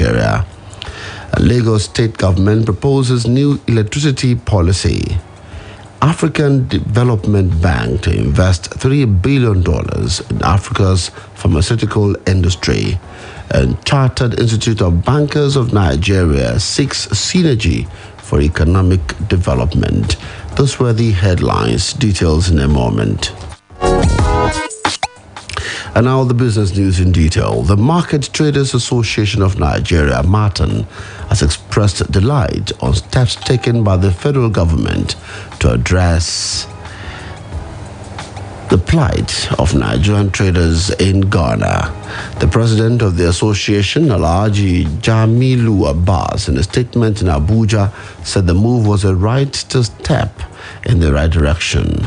Nigeria. Lagos state government proposes new electricity policy. African Development Bank to invest $3 billion in Africa's pharmaceutical industry. And Chartered Institute of Bankers of Nigeria seeks synergy for economic development. Those were the headlines. Details in a moment. And now the business news in detail. The Market Traders Association of Nigeria, MATAN, has expressed delight on steps taken by the federal government to address the plight of Nigerian traders in Ghana. The president of the association, Alhaji Jamilu Abbas, in a statement in Abuja, said the move was a right step in the right direction.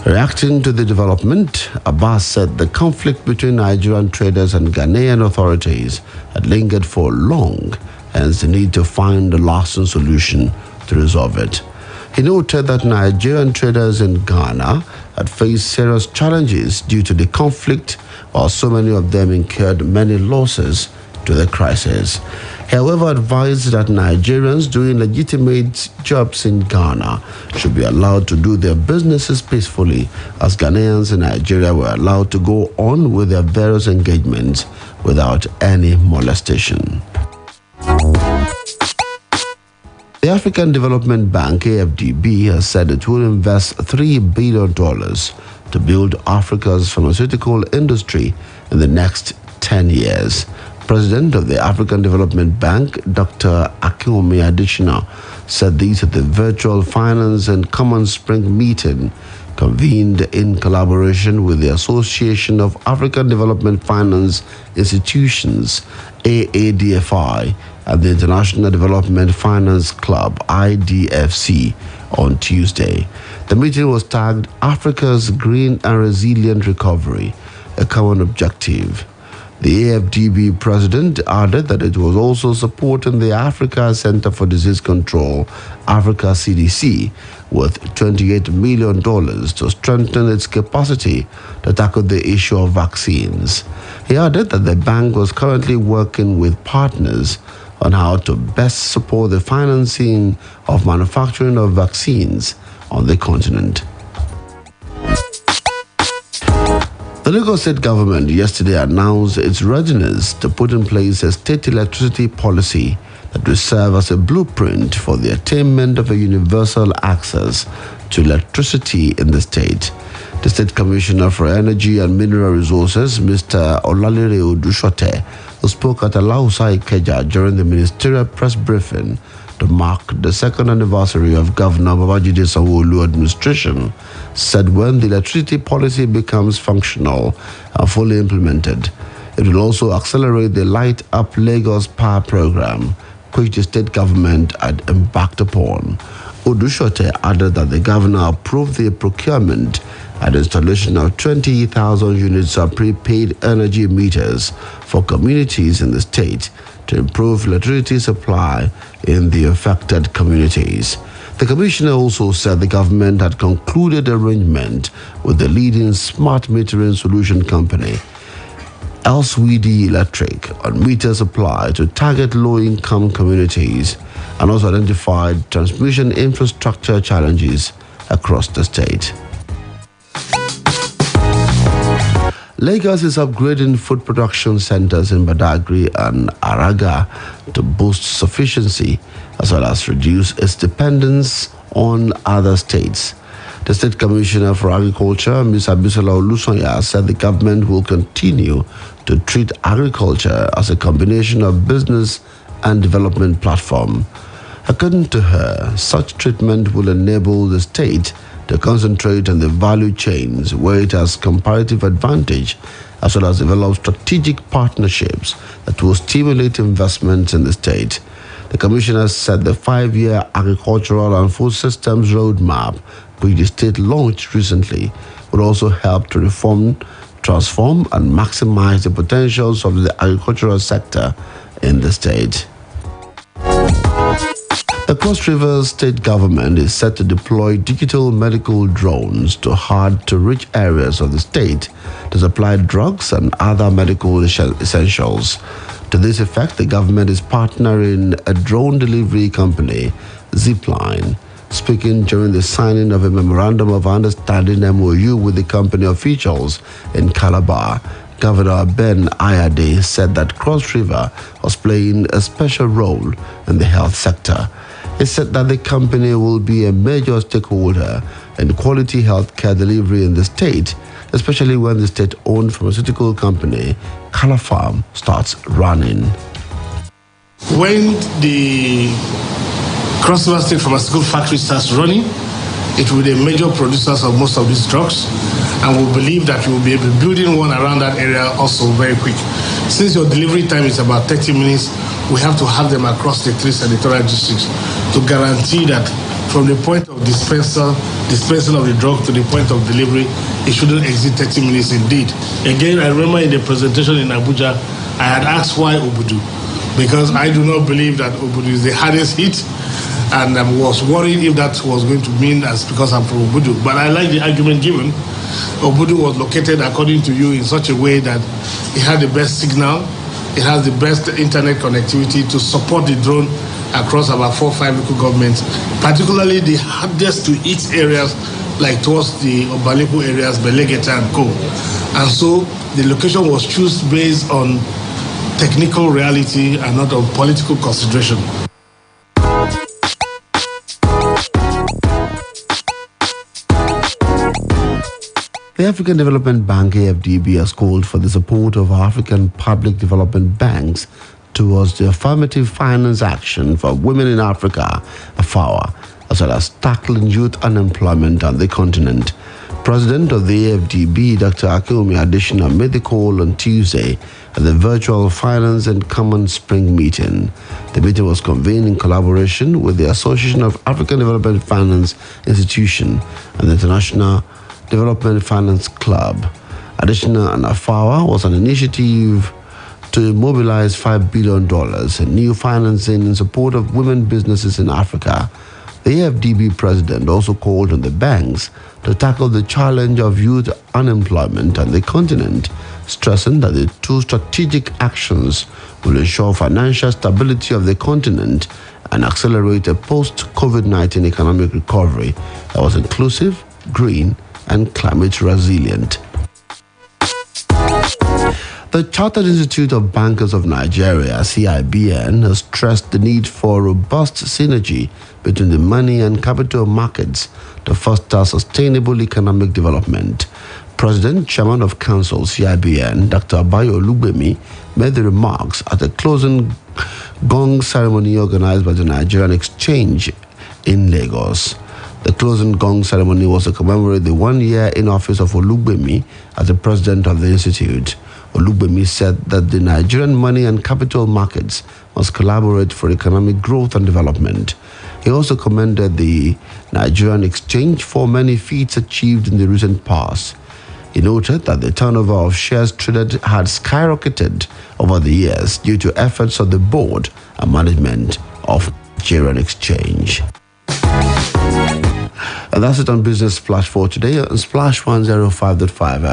Reacting to the development, Abbas said the conflict between Nigerian traders and Ghanaian authorities had lingered for long, hence the need to find a lasting solution to resolve it. He noted that Nigerian traders in Ghana had faced serious challenges due to the conflict, while so many of them incurred many losses to the crisis. He, however, advised that Nigerians doing legitimate jobs in Ghana should be allowed to do their businesses peacefully, as Ghanaians in Nigeria were allowed to go on with their various engagements without any molestation. The African Development Bank, AFDB, has said it will invest $3 billion to build Africa's pharmaceutical industry in the next 10 years. President of the African Development Bank, Dr. Akinwumi Adesina, said this at the virtual Finance and Common Spring meeting convened in collaboration with the Association of African Development Finance Institutions, AADFI, at the International Development Finance Club, IDFC, on Tuesday. The meeting was tagged Africa's Green and Resilient Recovery, a common objective. The AFDB president added that it was also supporting the Africa Center for Disease Control, Africa CDC, with $28 million to strengthen its capacity to tackle the issue of vaccines. He added that the bank was currently working with partners on how to best support the financing of manufacturing of vaccines on the continent. The Lagos state government yesterday announced its readiness to put in place a state electricity policy that will serve as a blueprint for the attainment of a universal access to electricity in the state. The State Commissioner for Energy and Mineral Resources, Mr. Olalere Odushote, who spoke at Alausa Ikeja during the ministerial press briefing to mark the second anniversary of Governor Babajide Sanwo-Olu administration, said when the electricity policy becomes functional and fully implemented, it will also accelerate the Light Up Lagos Power Program, which the state government had embarked upon. Odushote added that the governor approved the procurement and installation of 20,000 units of prepaid energy meters for communities in the state to improve electricity supply in the affected communities. The commissioner also said the government had concluded arrangement with the leading smart metering solution company, Elswede Electric, on meter supply to target low-income communities, and also identified transmission infrastructure challenges across the state. Lagos is upgrading food production centers in Badagry and Araga to boost sufficiency as well as reduce its dependence on other states. The State Commissioner for Agriculture, Ms. Abisola Olusonya, said the government will continue to treat agriculture as a combination of business and development platform. According to her, such treatment will enable the state to concentrate on the value chains where it has comparative advantage, as well as develop strategic partnerships that will stimulate investments in the state. The commissioner said the 5-year agricultural and food systems roadmap, which the state launched recently, would also help to reform, transform, and maximize the potentials of the agricultural sector in the state. The Cross River state government is set to deploy digital medical drones to hard-to-reach areas of the state to supply drugs and other medical essentials. To this effect, the government is partnering a drone delivery company, Zipline. Speaking during the signing of a Memorandum of Understanding MOU with the company officials in Calabar, Governor Ben Ayade said that Cross River was playing a special role in the health sector. He said that the company will be a major stakeholder in quality health care delivery in the state, especially when the state-owned pharmaceutical company, Calafarm, starts running. When the Cross River State Pharmaceutical Factory starts running, it will be the major producers of most of these drugs, and we believe that we will be able to build in one around that area also very quick. Since your delivery time is about 30 minutes, we have to have them across the 3 senatorial districts to guarantee that from the point of dispensing of the drug to the point of delivery, it shouldn't exceed 30 minutes indeed. Again, I remember in the presentation in Abuja, I had asked why Obudu, because I do not believe that Obudu is the hardest hit, and I was worried if that was going to mean that's because I'm from Obudu. But I like the argument given. Obudu was located, according to you, in such a way that it had the best signal, it has the best internet connectivity to support the drone across about 4 or 5 local governments, particularly the hardest to hit areas like towards the Obalepo areas, Belegeta and Co. And so the location was chosen based on technical reality and not on political consideration. The African Development Bank, AFDB, has called for the support of African public development banks towards the affirmative finance action for women in Africa, AFAWA, as well as tackling youth unemployment on the continent. President of the AFDB, Dr. Akinola Adesina, made the call on Tuesday at the virtual Finance and Common Spring meeting. The meeting was convened in collaboration with the Association of African Development Finance Institution and the International Development Finance Club. Adesina and AFAWA was an initiative to mobilize $5 billion in new financing in support of women businesses in Africa. The AFDB president also called on the banks to tackle the challenge of youth unemployment on the continent, stressing that the two strategic actions will ensure financial stability of the continent and accelerate a post-COVID-19 economic recovery that was inclusive, green, and climate resilient. The Chartered Institute of Bankers of Nigeria, CIBN, has stressed the need for robust synergy between the money and capital markets to foster sustainable economic development. President, Chairman of Council, CIBN, Dr. Abayo Oluwaseun, made the remarks at a closing gong ceremony organized by the Nigerian Exchange in Lagos. The closing gong ceremony was to commemorate the 1 year in office of Oluwaseun as the president of the institute. Oluwaseun said that the Nigerian money and capital markets must collaborate for economic growth and development. He also commended the Nigerian Exchange for many feats achieved in the recent past. He noted that the turnover of shares traded had skyrocketed over the years due to efforts of the board and management of Nigerian Exchange. And that's it on Business Splash for today on Splash 105.5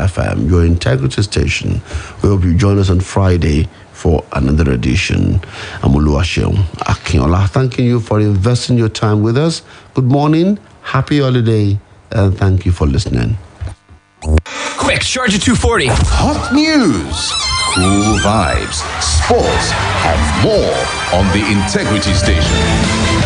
FM, your integrity station. We hope you join us on Friday for another edition. I'm Oluwaseun Akinola, thanking you for investing your time with us. Good morning, happy holiday, and thank you for listening. Quick, charge at 240. Hot news, cool vibes, sports, and more on the Integrity Station.